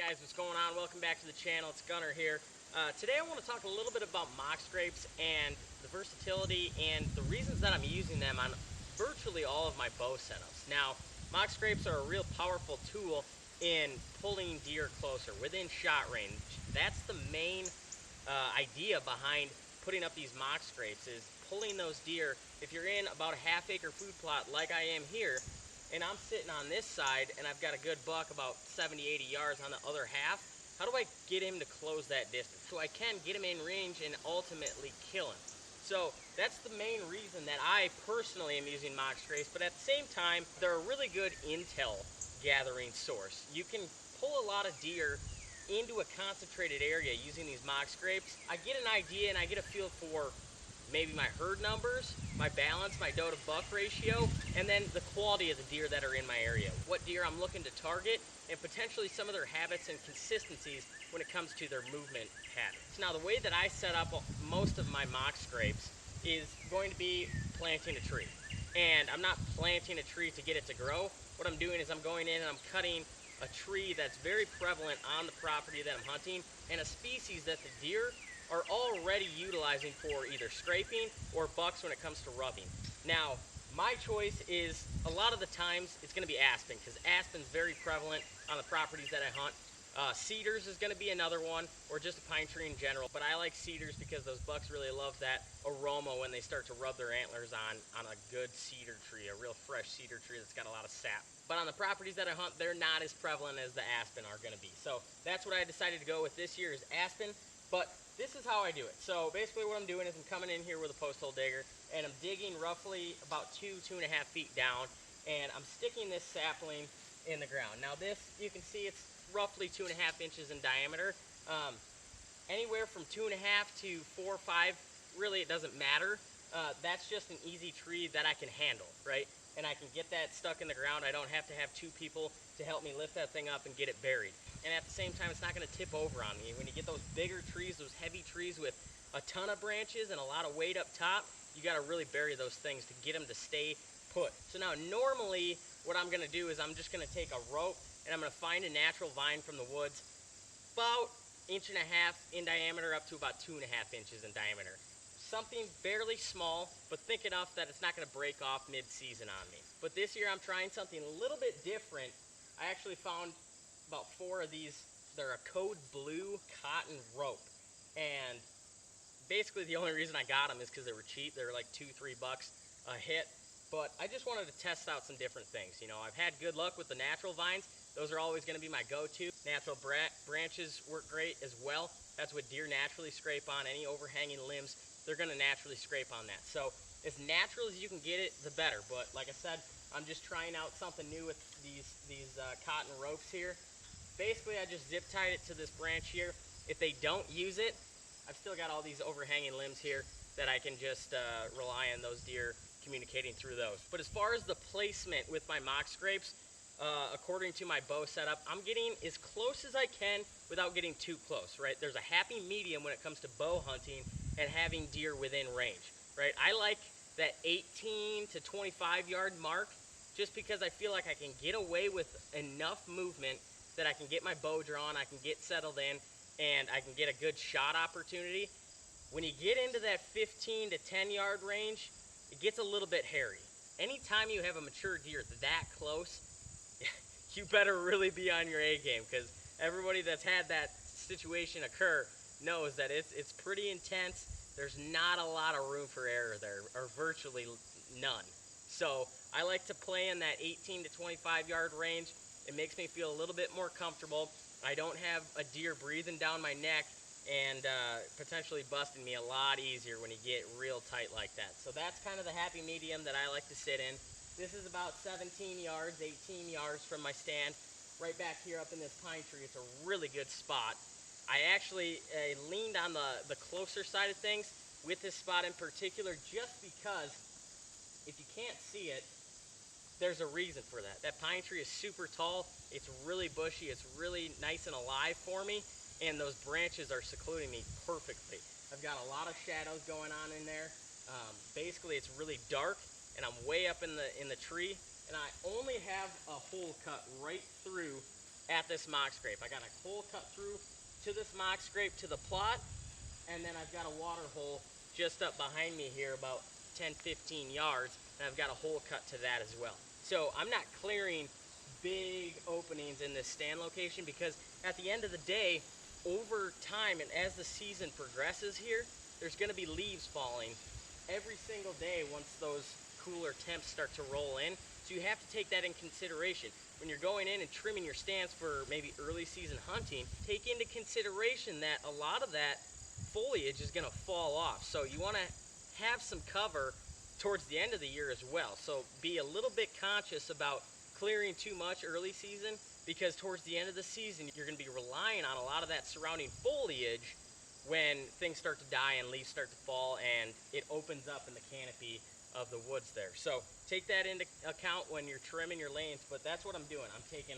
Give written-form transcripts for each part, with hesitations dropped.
guys, what's going on? Welcome back to the channel. It's Gunnar here. Today I want to talk a little bit about mock scrapes and the versatility and the reasons that I'm using them on virtually all of my bow setups. Now, mock scrapes are a real powerful tool in pulling deer closer, within shot range. That's the main idea behind putting up these mock scrapes, is pulling those deer. If you're in about a half-acre food plot like I am here, and I'm sitting on this side and I've got a good buck about 70-80 yards on the other half, how do I get him to close that distance so I can get him in range and ultimately kill him? So that's the main reason that I personally am using mock scrapes, but at the same time, they're a really good intel gathering source. You can pull a lot of deer into a concentrated area using these mock scrapes. I get an idea and I get a feel for maybe my herd numbers, my balance, my doe to buck ratio, and then the quality of the deer that are in my area. What deer I'm looking to target, and potentially some of their habits and consistencies when it comes to their movement habits. Now, the way that I set up most of my mock scrapes is going to be planting a tree. And I'm not planting a tree to get it to grow. What I'm doing is I'm going in and I'm cutting a tree that's very prevalent on the property that I'm hunting, and a species that the deer are already utilizing for either scraping or bucks when it comes to rubbing. Now, my choice is, a lot of the times, it's gonna be aspen, because aspen's very prevalent on the properties that I hunt. Cedars is gonna be another one, or just a pine tree in general, but I like cedars because those bucks really love that aroma when they start to rub their antlers on a good cedar tree, a real fresh cedar tree that's got a lot of sap. But on the properties that I hunt, they're not as prevalent as the aspen are gonna be. So that's what I decided to go with this year, is aspen. But this is how I do it. So basically what I'm doing is I'm coming in here with a post hole digger, and I'm digging roughly about 2.5 feet down, and I'm sticking this sapling in the ground. Now this, you can see it's roughly 2.5 inches in diameter. Anywhere from 2.5 to 4 or 5, really it doesn't matter. That's just an easy tree that I can handle, right? And I can get that stuck in the ground. I don't have to have 2 people to help me lift that thing up and get it buried. And at the same time, it's not gonna tip over on me. When you get those bigger trees, those heavy trees with a ton of branches and a lot of weight up top, you gotta really bury those things to get them to stay put. So now normally what I'm gonna do is I'm just gonna take a rope and I'm gonna find a natural vine from the woods, about 1.5 inches in diameter up to about 2.5 inches in diameter. Something barely small, but thick enough that it's not gonna break off mid-season on me. But this year I'm trying something a little bit different. I actually found about 4 of these. They're a code blue cotton rope. And basically the only reason I got them is because they were cheap. They were like $2-3 a hit. But I just wanted to test out some different things. You know, I've had good luck with the natural vines. Those are always gonna be my go-to. Natural branches work great as well. That's what deer naturally scrape on. Any overhanging limbs, they're gonna naturally scrape on that. So as natural as you can get it, the better. But like I said, I'm just trying out something new with these cotton ropes here. Basically, I just zip tied it to this branch here. If they don't use it, I've still got all these overhanging limbs here that I can just rely on those deer communicating through those. But as far as the placement with my mock scrapes, according to my bow setup, I'm getting as close as I can without getting too close, right? There's a happy medium when it comes to bow hunting and having deer within range, right? I like that 18 to 25 yard mark just because I feel like I can get away with enough movement that I can get my bow drawn, I can get settled in, and I can get a good shot opportunity. When you get into that 15 to 10 yard range, it gets a little bit hairy. Anytime you have a mature deer that close, you better really be on your A game, because everybody that's had that situation occur knows that it's pretty intense. There's not a lot of room for error there, or virtually none. So I like to play in that 18 to 25 yard range. It makes me feel a little bit more comfortable. I don't have a deer breathing down my neck and potentially busting me a lot easier when you get real tight like that. So that's kind of the happy medium that I like to sit in. This is about 17 yards, 18 yards from my stand, right back here up in this pine tree. It's a really good spot. I actually leaned on the closer side of things with this spot in particular, just because if you can't see it, there's a reason for that. That pine tree is super tall, it's really bushy, it's really nice and alive for me, and those branches are secluding me perfectly. I've got a lot of shadows going on in there. Basically, it's really dark, and I'm way up in the tree, and I only have a hole cut right through at this mock scrape. I got a hole cut through to this mock scrape to the plot, and then I've got a water hole just up behind me here about 10-15 yards, and I've got a hole cut to that as well. So I'm not clearing big openings in this stand location, because at the end of the day, over time and as the season progresses here, there's going to be leaves falling every single day once those cooler temps start to roll in. So you have to take that in consideration. When you're going in and trimming your stands for maybe early season hunting, take into consideration that a lot of that foliage is going to fall off. So you want to have some cover towards the end of the year as well. So be a little bit conscious about clearing too much early season, because towards the end of the season, you're going to be relying on a lot of that surrounding foliage when things start to die and leaves start to fall and it opens up in the canopy of the woods there. So take that into account when you're trimming your lanes, but that's what I'm doing. I'm taking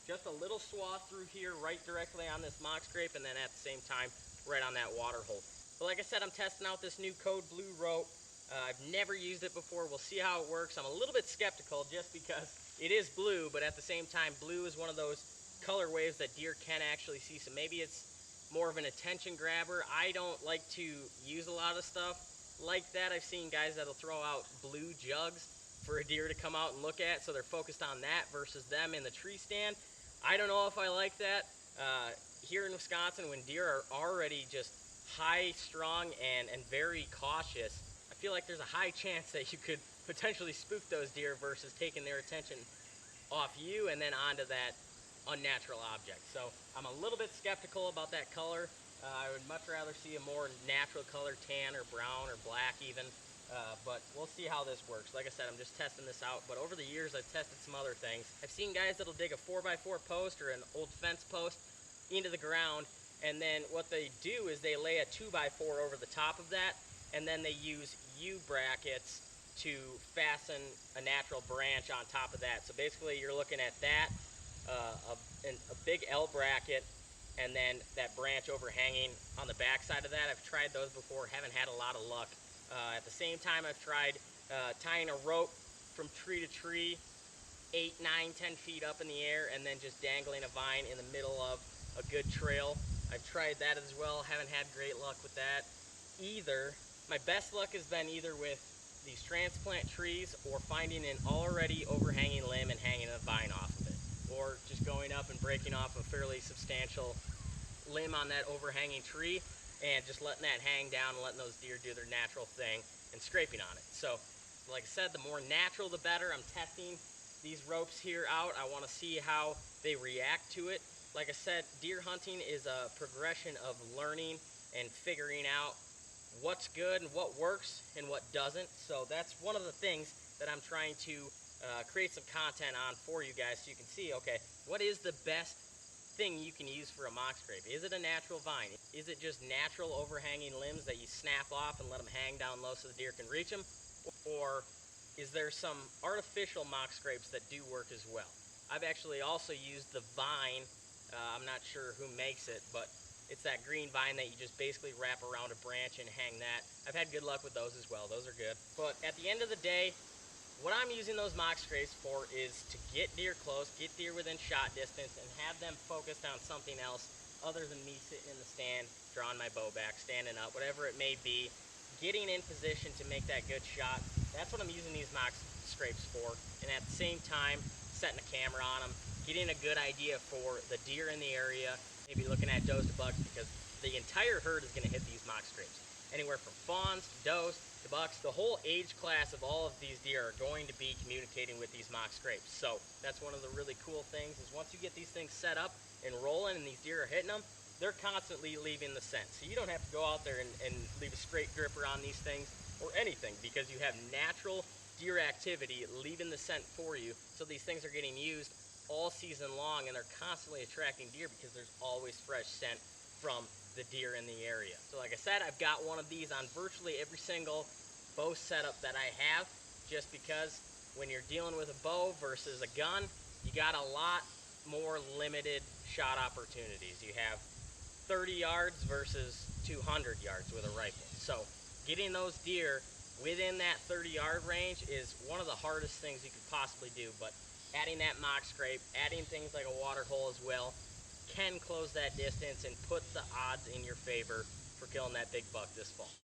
just a little swath through here right directly on this mock scrape, and then at the same time right on that water hole. But like I said, I'm testing out this new Code Blue rope. I've never used it before. We'll see how it works. I'm a little bit skeptical just because it is blue, but at the same time, blue is one of those colorways that deer can actually see. So maybe it's more of an attention grabber. I don't like to use a lot of stuff like that. I've seen guys that'll throw out blue jugs for a deer to come out and look at, so they're focused on that versus them in the tree stand. I don't know if I like that. Here in Wisconsin, when deer are already just high strung and very cautious, I feel like there's a high chance that you could potentially spook those deer versus taking their attention off you and then onto that unnatural object. So I'm a little bit skeptical about that color. I would much rather see a more natural color, tan or brown or black even, but we'll see how this works. Like I said, I'm just testing this out, but over the years I've tested some other things. I've seen guys that'll dig a 4x4 post or an old fence post into the ground, and then what they do is they lay a 2x4 over the top of that, and then they use U-brackets to fasten a natural branch on top of that. So basically you're looking at that, a big L bracket, and then that branch overhanging on the back side of that. I've tried those before, haven't had a lot of luck. At the same time, I've tried tying a rope from tree to tree 8, 9, 10 feet up in the air, and then just dangling a vine in the middle of a good trail. I've tried that as well, haven't had great luck with that either. My best luck has been either with these transplant trees or finding an already overhanging limb and hanging a vine off of it, or just going up and breaking off a fairly substantial limb on that overhanging tree and just letting that hang down and letting those deer do their natural thing and scraping on it. So like I said, the more natural the better. I'm testing these ropes here out. I want to see how they react to it. Like I said, deer hunting is a progression of learning and figuring out what's good and what works and what doesn't. So that's one of the things that I'm trying to create some content on for you guys, so you can see, okay, what is the best thing you can use for a mock scrape? Is it a natural vine? Is it just natural overhanging limbs that you snap off and let them hang down low so the deer can reach them? Or is there some artificial mock scrapes that do work as well? I've actually also used the vine. I'm not sure who makes it, but it's that green vine that you just basically wrap around a branch and hang that. I've had good luck with those as well. Those are good. But at the end of the day, what I'm using those mock scrapes for is to get deer close, get deer within shot distance, and have them focused on something else other than me sitting in the stand, drawing my bow back, standing up, whatever it may be, getting in position to make that good shot. That's what I'm using these mock scrapes for. And at the same time, setting a camera on them, getting a good idea for the deer in the area, maybe looking at does to bucks, because the entire herd is going to hit these mock scrapes. Anywhere from fawns to does to bucks, the whole age class of all of these deer are going to be communicating with these mock scrapes. So that's one of the really cool things, is once you get these things set up and rolling and these deer are hitting them, they're constantly leaving the scent. So you don't have to go out there and leave a straight gripper on these things or anything, because you have natural deer activity leaving the scent for you. So these things are getting used all season long, and they're constantly attracting deer because there's always fresh scent from the deer in the area. So like I said, I've got one of these on virtually every single bow setup that I have, just because when you're dealing with a bow versus a gun, you got a lot more limited shot opportunities. You have 30 yards versus 200 yards with a rifle. So getting those deer within that 30-yard range is one of the hardest things you could possibly do. But adding that mock scrape, adding things like a water hole as well, can close that distance and put the odds in your favor for killing that big buck this fall.